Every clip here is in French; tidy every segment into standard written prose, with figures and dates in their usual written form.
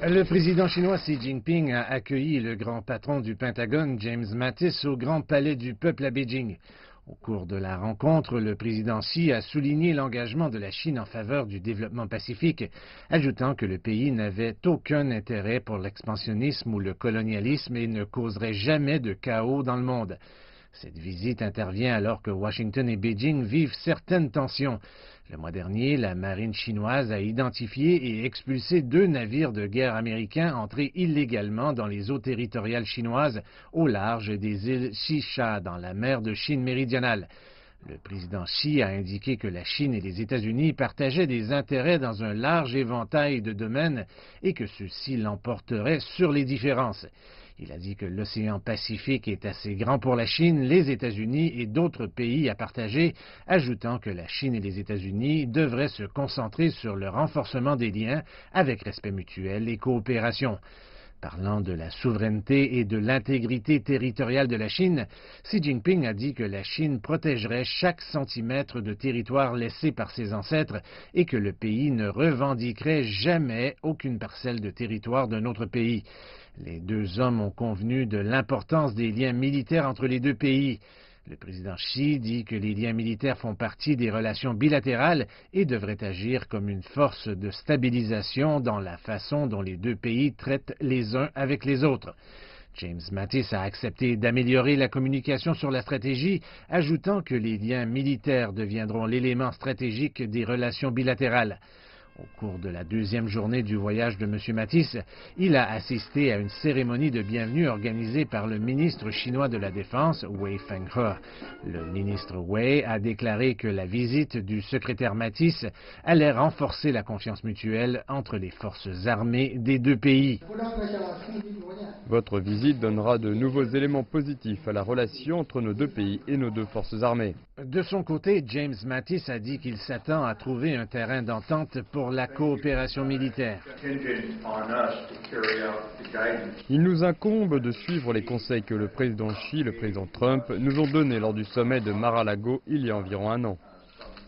Le président chinois Xi Jinping a accueilli le grand patron du Pentagone, James Mattis, au Grand Palais du Peuple à Beijing. Au cours de la rencontre, le président Xi a souligné l'engagement de la Chine en faveur du développement pacifique, ajoutant que le pays n'avait aucun intérêt pour l'expansionnisme ou le colonialisme et ne causerait jamais de chaos dans le monde. Cette visite intervient alors que Washington et Beijing vivent certaines tensions. Le mois dernier, la marine chinoise a identifié et expulsé 2 navires de guerre américains entrés illégalement dans les eaux territoriales chinoises au large des îles Shisha dans la mer de Chine méridionale. Le président Xi a indiqué que la Chine et les États-Unis partageaient des intérêts dans un large éventail de domaines et que ceux-ci l'emporteraient sur les différences. Il a dit que l'océan Pacifique est assez grand pour la Chine, les États-Unis et d'autres pays à partager, ajoutant que la Chine et les États-Unis devraient se concentrer sur le renforcement des liens avec respect mutuel et coopération. Parlant de la souveraineté et de l'intégrité territoriale de la Chine, Xi Jinping a dit que la Chine protégerait chaque centimètre de territoire laissé par ses ancêtres et que le pays ne revendiquerait jamais aucune parcelle de territoire d'un autre pays. Les 2 hommes ont convenu de l'importance des liens militaires entre les 2 pays. Le président Xi dit que les liens militaires font partie des relations bilatérales et devraient agir comme une force de stabilisation dans la façon dont les 2 pays traitent les uns avec les autres. James Mattis a accepté d'améliorer la communication sur la stratégie, ajoutant que les liens militaires deviendront l'élément stratégique des relations bilatérales. Au cours de la 2e journée du voyage de M. Mattis, il a assisté à une cérémonie de bienvenue organisée par le ministre chinois de la Défense, Wei Fenghe. Le ministre Wei a déclaré que la visite du secrétaire Mattis allait renforcer la confiance mutuelle entre les forces armées des 2 pays. Votre visite donnera de nouveaux éléments positifs à la relation entre nos 2 pays et nos 2 forces armées. De son côté, James Mattis a dit qu'il s'attend à trouver un terrain d'entente pour la coopération militaire. Il nous incombe de suivre les conseils que le président Xi et le président Trump nous ont donnés lors du sommet de Mar-a-Lago il y a environ 1 an.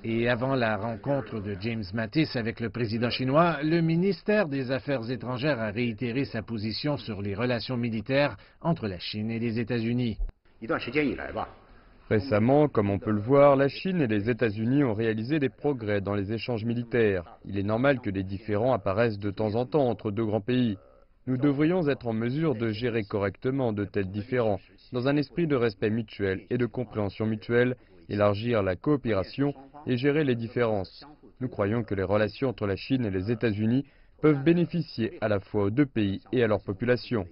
Et avant la rencontre de James Mattis avec le président chinois, le ministère des Affaires étrangères a réitéré sa position sur les relations militaires entre la Chine et les États-Unis. Récemment, comme on peut le voir, la Chine et les États-Unis ont réalisé des progrès dans les échanges militaires. Il est normal que des différends apparaissent de temps en temps entre 2 grands pays. Nous devrions être en mesure de gérer correctement de tels différends, dans un esprit de respect mutuel et de compréhension mutuelle, élargir la coopération et gérer les différences. Nous croyons que les relations entre la Chine et les États-Unis peuvent bénéficier à la fois aux 2 pays et à leur population.